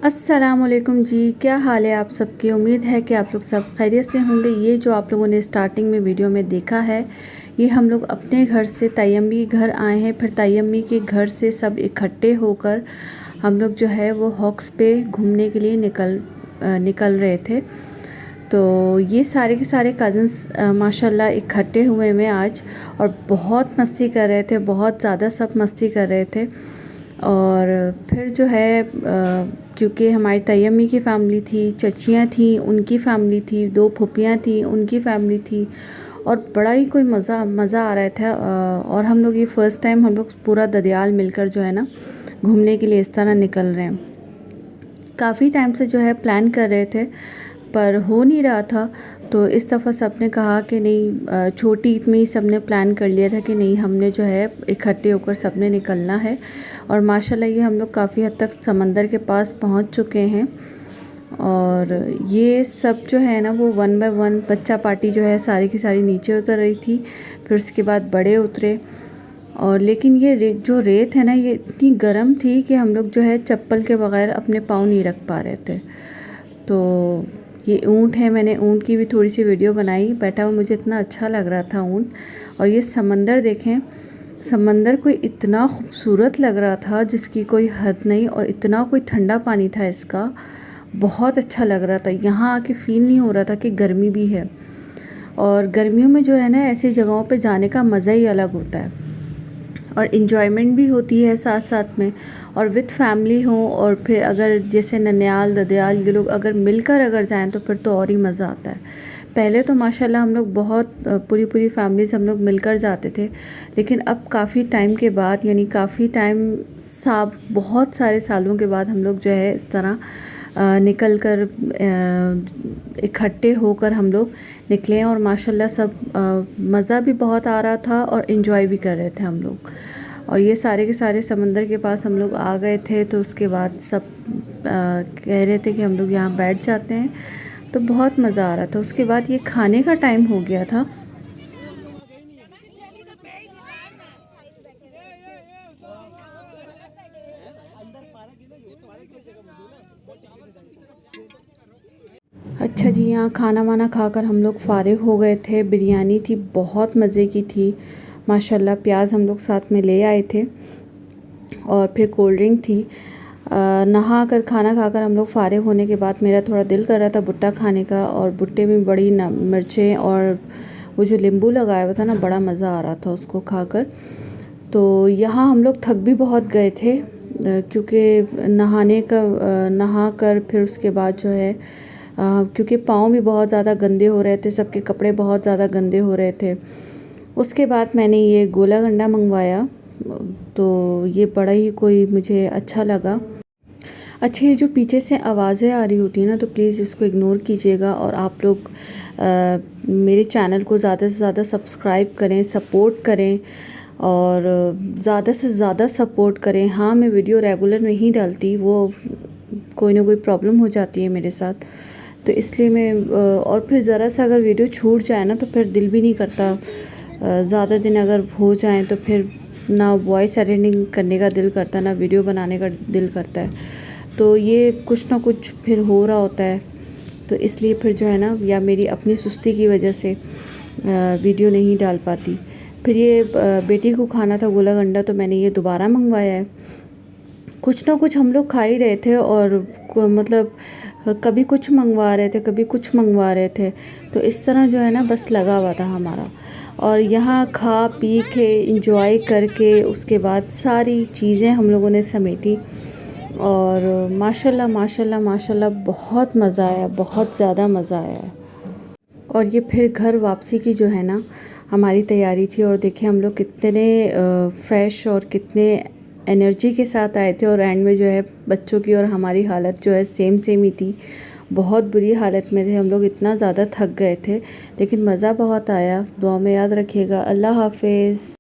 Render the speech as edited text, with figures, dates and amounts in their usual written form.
अस्सलामुअलैकुम जी, क्या हाल है आप सबकी। उम्मीद है कि आप लोग सब खैरियत से होंगे। ये जो आप लोगों ने स्टार्टिंग में वीडियो में देखा है, ये हम लोग अपने घर से तयम्मी घर आए हैं। फिर तयम्मी के घर से सब इकट्ठे होकर हम लोग जो है वो हॉक्स पे घूमने के लिए निकल रहे थे। तो ये सारे के सारे कज़न्स माशाल्लाह इकट्ठे हुए हैं आज, और बहुत मस्ती कर रहे थे, बहुत ज़्यादा सब मस्ती कर रहे थे। और फिर जो है क्योंकि हमारी तयम्मी की फ़ैमिली थी, चचियाँ थी, उनकी फ़ैमिली थी, 2 फूफियाँ थी, उनकी फ़ैमिली थी, और बड़ा ही कोई मज़ा आ रहा था। और हम लोग ये फ़र्स्ट टाइम हम लोग पूरा ददियाल मिलकर जो है ना घूमने के लिए इस तरह निकल रहे हैं। काफ़ी टाइम से जो है प्लान कर रहे थे पर हो नहीं रहा था। तो इस दफ़ा सब ने कहा कि नहीं, छोटी ईद में ही सब ने प्लान कर लिया था कि नहीं, हमने जो है इकट्ठे होकर सब ने निकलना है। और माशाल्लाह ये हम लोग काफ़ी हद तक समंदर के पास पहुंच चुके हैं। और ये सब जो है ना वो वन बाय वन बच्चा पार्टी जो है सारी की सारी नीचे उतर रही थी, फिर उसके बाद बड़े उतरे। और लेकिन ये जो रेत है ना, ये इतनी गर्म थी कि हम लोग जो है चप्पल के बग़ैर अपने पाँव नहीं रख पा रहे थे। तो ये ऊँट है, मैंने ऊँट की भी थोड़ी सी वीडियो बनाई। बैठा हुआ मुझे इतना अच्छा लग रहा था ऊँट। और ये समंदर देखें, समंदर कोई इतना खूबसूरत लग रहा था जिसकी कोई हद नहीं, और इतना कोई ठंडा पानी था इसका, बहुत अच्छा लग रहा था। यहाँ आके फ़ील नहीं हो रहा था कि गर्मी भी है। और गर्मियों में जो है ना ऐसी जगहों पे जाने का मज़ा ही अलग होता है, और इन्जॉयमेंट भी होती है साथ साथ में, और विद फैमिली हो। और फिर अगर जैसे ननियाल ददियाल ये लोग अगर मिलकर अगर जाएं तो फिर तो और ही मज़ा आता है। पहले तो माशाल्लाह हम लोग बहुत पूरी पूरी फैमिली से हम लोग मिलकर जाते थे, लेकिन अब काफ़ी टाइम के बाद, यानी काफ़ी टाइम बहुत सारे सालों के बाद हम लोग जो है इस तरह निकल कर इकट्ठे होकर हम लोग निकले। और माशाल्लाह सब मज़ा भी बहुत आ रहा था और इन्जॉय भी कर रहे थे हम लोग। और ये सारे के सारे समंदर के पास हम लोग आ गए थे, तो उसके बाद सब कह रहे थे कि हम लोग यहाँ बैठ जाते हैं। तो बहुत मज़ा आ रहा था। उसके बाद ये खाने का टाइम हो गया था। अच्छा जी, यहाँ खाना वाना खाकर हम लोग फ़ारिग हो गए थे। बिरयानी थी, बहुत मज़े की थी माशाल्लाह। प्याज हम लोग साथ में ले आए थे, और फिर कोल्ड ड्रिंक थी। नहा कर खाना खाकर हम लोग फ़ारिग होने के बाद मेरा थोड़ा दिल कर रहा था भुट्टा खाने का, और भुट्टे में बड़ी मिर्चें और वो जो नींबू लगाया हुआ था ना, बड़ा मज़ा आ रहा था उसको खाकर। तो यहाँ हम लोग थक भी बहुत गए थे, क्योंकि नहा कर फिर उसके बाद जो है क्योंकि पाँव भी बहुत ज़्यादा गंदे हो रहे थे, सबके कपड़े बहुत ज़्यादा गंदे हो रहे थे। उसके बाद मैंने ये गोला गंडा मंगवाया, तो ये बड़ा ही कोई मुझे अच्छा लगा। अच्छा, ये जो पीछे से आवाज़ें आ रही होती हैं ना, तो प्लीज़ इसको इग्नोर कीजिएगा। और आप लोग मेरे चैनल को ज़्यादा से ज़्यादा सब्सक्राइब करें, सपोर्ट करें, और ज़्यादा से ज़्यादा सपोर्ट करें। हाँ, मैं वीडियो रेगुलर नहीं डालती, वो कोई ना कोई प्रॉब्लम हो जाती है मेरे साथ, तो इसलिए मैं और फिर ज़रा सा अगर वीडियो छूट जाए ना तो फिर दिल भी नहीं करता। ज़्यादा दिन अगर हो जाए तो फिर ना वॉइस एडिटिंग करने का दिल करता, ना वीडियो बनाने का दिल करता है। तो ये कुछ ना कुछ फिर हो रहा होता है, तो इसलिए फिर जो है ना, या मेरी अपनी सुस्ती की वजह से वीडियो नहीं डाल पाती। फिर ये बेटी को खाना था गोला गंडा, तो मैंने ये दोबारा मंगवाया है। कुछ ना कुछ हम लोग खा ही रहे थे, और मतलब कभी कुछ मंगवा रहे थे, कभी कुछ मंगवा रहे थे। तो इस तरह जो है ना बस लगा हुआ था हमारा। और यहाँ खा पी के इंजॉय करके उसके बाद सारी चीज़ें हम लोगों ने समेटी, और माशाल्लाह माशाल्लाह माशाल्लाह बहुत मज़ा आया, बहुत ज़्यादा मज़ा आया। और ये फिर घर वापसी की जो है ना हमारी तैयारी थी, और देखिए हम लोग कितने फ्रेश और कितने एनर्जी के साथ आए थे। और एंड में जो है बच्चों की और हमारी हालत जो है सेम सेम ही थी, बहुत बुरी हालत में थे हम लोग, इतना ज़्यादा थक गए थे। लेकिन मज़ा बहुत आया। दुआ में याद रखिएगा। अल्लाह हाफिज़।